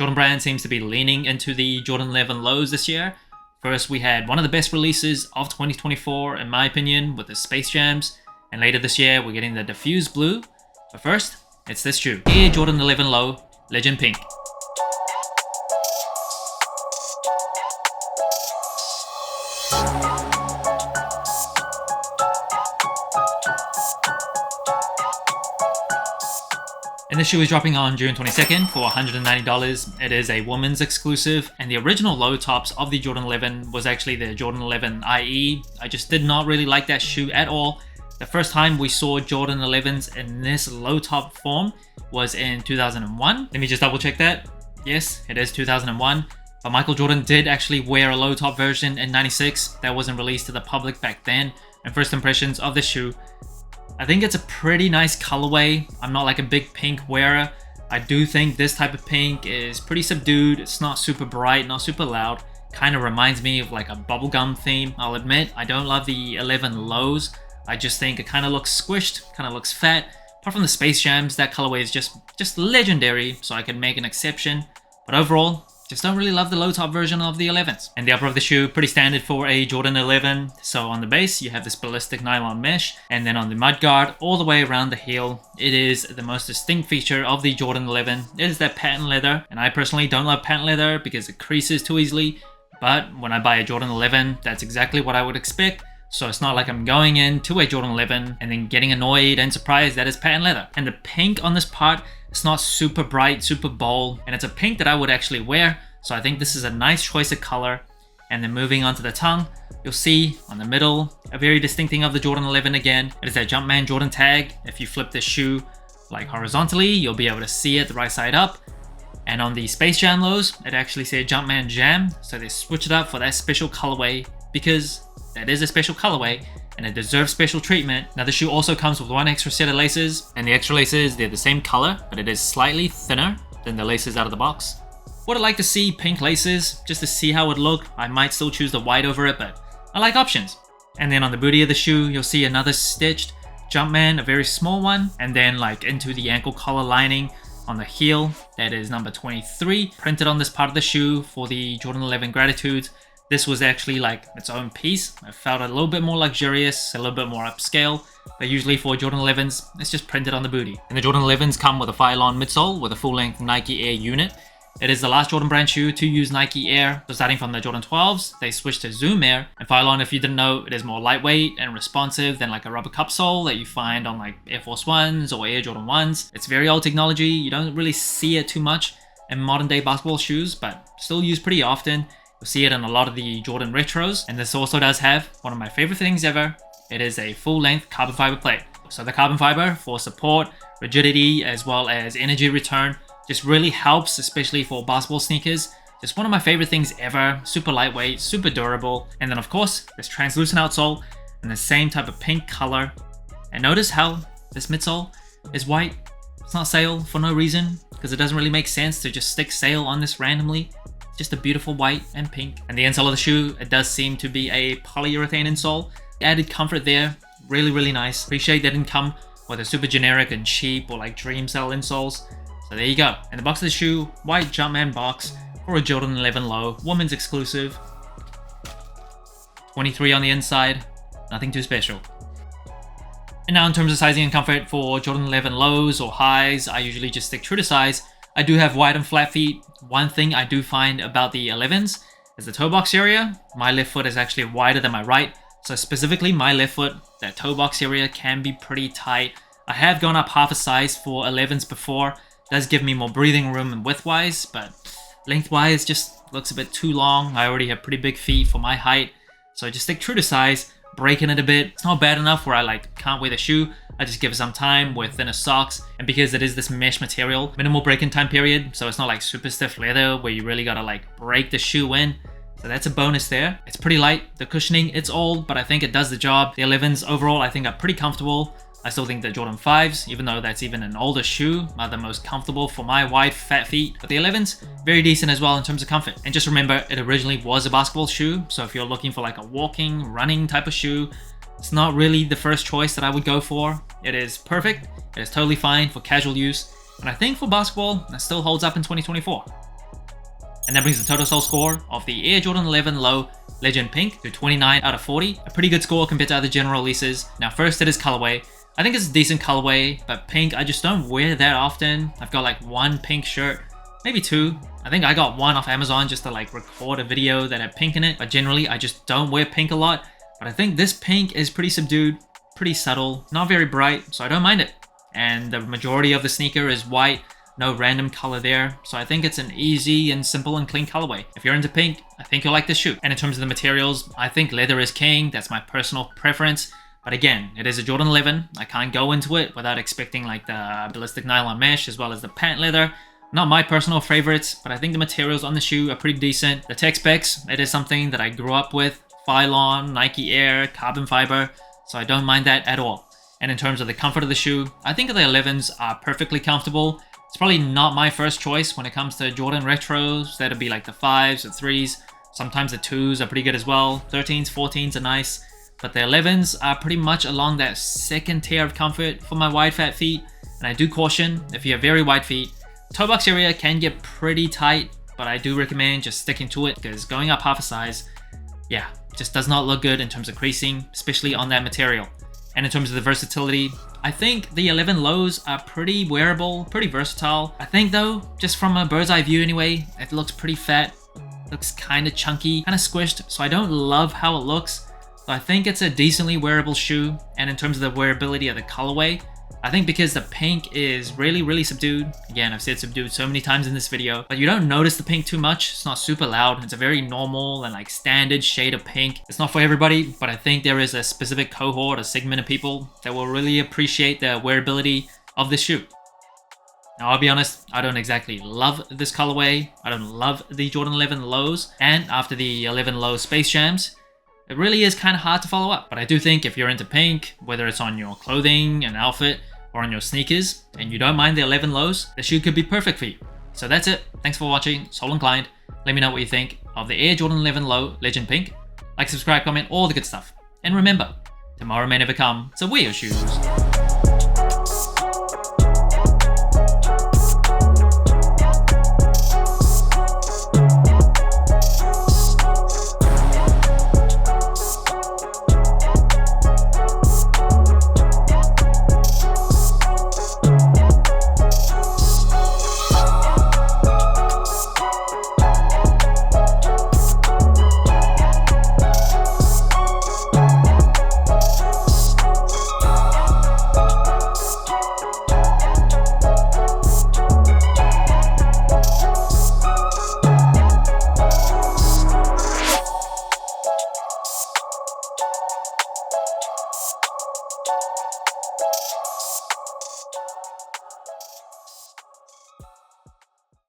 Jordan Brand seems to be leaning into the Jordan 11 lows this year. First, we had one of the best releases of 2024, in my opinion, with the Space Jams. And later this year, we're getting the Diffuse Blue. But first, it's this shoe. Air Jordan 11 Low, Legend Pink. And this shoe is dropping on June 22nd for $190. It is a women's exclusive, and the original low tops of the Jordan 11 was actually the Jordan 11 IE. I just did not really like that shoe at all. The first time we saw Jordan 11s in this low top form was in 2001. Let me just double check that. Yes, it is 2001. But Michael Jordan did actually wear a low top version in 96 that wasn't released to the public back then. And first impressions of this shoe, I think it's a pretty nice colorway. I'm not like a big pink wearer. I do think this type of pink is pretty subdued. It's not super bright, not super loud. Kind of reminds me of like a bubblegum theme. I'll admit, I don't love the 11 lows. I just think it kind of looks squished, kind of looks fat. Apart from the Space Jams, that colorway is just legendary, so I can make an exception. But overall, just don't really love the low top version of the 11s. And the upper of the shoe, pretty standard for a Jordan 11. So on the base, you have this ballistic nylon mesh, and then on the mudguard, all the way around the heel, it is the most distinct feature of the Jordan 11. It is that patent leather, and I personally don't love patent leather because it creases too easily. But when I buy a Jordan 11, that's exactly what I would expect. So it's not like I'm going into a Jordan 11 and then getting annoyed and surprised that it's patent leather. And the pink on this part, it's not super bright, super bold, and it's a pink that I would actually wear. So I think this is a nice choice of color. And then moving on to the tongue, you'll see on the middle, a very distinct thing of the Jordan 11 again. It is that Jumpman Jordan tag. If you flip this shoe like horizontally, you'll be able to see it the right side up. And on the Space Jam lows, it actually said Jumpman Jam. So they switched it up for that special colorway because that is a special colorway and it deserves special treatment. Now the shoe also comes with one extra set of laces, and the extra laces, they're the same color, but it is slightly thinner than the laces out of the box. Would I like to see pink laces just to see how it looked? I might still choose the white over it, but I like options. And then on the booty of the shoe, you'll see another stitched Jumpman, a very small one, and then like into the ankle collar lining on the heel, that is number 23, printed on this part of the shoe for the Jordan 11 Gratitudes. This was actually like its own piece. It felt a little bit more luxurious, a little bit more upscale, but usually for Jordan 11s, it's just printed on the booty. And the Jordan 11s come with a Phylon midsole with a full-length Nike Air unit. It is the last Jordan Brand shoe to use Nike Air. So starting from the Jordan 12s, they switched to Zoom Air. And Phylon, if you didn't know, it is more lightweight and responsive than like a rubber cup sole that you find on like Air Force Ones or Air Jordan 1s. It's very old technology. You don't really see it too much in modern day basketball shoes, but still used pretty often. You'll see it in a lot of the Jordan Retros. And this also does have one of my favorite things ever. It is a full-length carbon fiber plate. So the carbon fiber for support, rigidity, as well as energy return just really helps, especially for basketball sneakers. Just one of my favorite things ever. Super lightweight, super durable. And then of course, this translucent outsole in the same type of pink color. And notice how this midsole is white. It's not sale for no reason, because it doesn't really make sense to just stick sale on this randomly. It's just a beautiful white and pink. And the insole of the shoe, it does seem to be a polyurethane insole. Added comfort there, really, really nice. Appreciate they didn't come with a super generic and cheap or like dream cell insoles. So there you go. In the box of the shoe, white Jumpman box for a Jordan 11 low, women's exclusive. 23 on the inside, nothing too special. And now in terms of sizing and comfort for Jordan 11 lows or highs, I usually just stick true to size. I do have wide and flat feet. One thing I do find about the 11s is the toe box area. My left foot is actually wider than my right. So specifically my left foot, that toe box area can be pretty tight. I have gone up half a size for 11s before. It does give me more breathing room and width-wise, but length-wise just looks a bit too long. I already have pretty big feet for my height. So I just stick true to size, breaking it a bit. It's not bad enough where I like can't wear the shoe. I just give it some time with thinner socks. And because it is this mesh material, minimal break-in time period. So it's not like super stiff leather where you really gotta like break the shoe in. So that's a bonus there. It's pretty light. The cushioning, it's old, but I think it does the job. The 11s overall, I think are pretty comfortable. I still think the Jordan 5s, even though that's even an older shoe, are the most comfortable for my wide, fat feet. But the 11s, very decent as well in terms of comfort. And just remember, it originally was a basketball shoe. So if you're looking for like a walking, running type of shoe, it's not really the first choice that I would go for. It is perfect. It is totally fine for casual use. And I think for basketball, that still holds up in 2024. And that brings the total sole score of the Air Jordan 11 Low Legend Pink to 29 out of 40. A pretty good score compared to other general releases. Now first, it is colorway. I think it's a decent colorway, but pink I just don't wear that often. I've got like one pink shirt, maybe two. I think I got one off Amazon just to like record a video that had pink in it, but generally I just don't wear pink a lot. But I think this pink is pretty subdued, pretty subtle, not very bright, so I don't mind it. And the majority of the sneaker is white, no random color there, so I think it's an easy and simple and clean colorway. If you're into pink, I think you'll like this shoe. And in terms of the materials, I think leather is king. That's my personal preference. But again, it is a Jordan 11. I can't go into it without expecting like the ballistic nylon mesh as well as the patent leather. Not my personal favorites, but I think the materials on the shoe are pretty decent. The tech specs, it is something that I grew up with. Phylon, Nike Air, carbon fiber, so I don't mind that at all. And in terms of the comfort of the shoe, I think the 11s are perfectly comfortable. It's probably not my first choice when it comes to Jordan retros. That'd be like the 5s or 3s. Sometimes the 2s are pretty good as well. 13s, 14s are nice. But the 11s are pretty much along that second tier of comfort for my wide fat feet. And I do caution, if you have very wide feet, toe box area can get pretty tight, but I do recommend just sticking to it because going up half a size, yeah, just does not look good in terms of creasing, especially on that material. And in terms of the versatility, I think the 11 lows are pretty wearable, pretty versatile. I think though, just from a bird's eye view anyway, it looks pretty fat, looks kind of chunky, kind of squished, so I don't love how it looks. So I think it's a decently wearable shoe, and in terms of the wearability of the colorway, I think because the pink is really subdued, again I've said subdued so many times in this video, but you don't notice the pink too much. It's not super loud, it's a very normal and like standard shade of pink. It's not for everybody, but I think there is a specific cohort, a segment of people that will really appreciate the wearability of this shoe. Now I'll be honest, I don't exactly love this colorway, I don't love the Jordan 11 lows, and after the 11 low Space Jams, it really is kind of hard to follow up. But I do think if you're into pink, whether it's on your clothing, an outfit, or on your sneakers, and you don't mind the 11 lows, the shoe could be perfect for you. So that's it. Thanks for watching. Sole Inclined. Let me know what you think of the Air Jordan 11 Low Legend Pink. Like, subscribe, comment, all the good stuff. And remember, tomorrow may never come, so wear your shoes.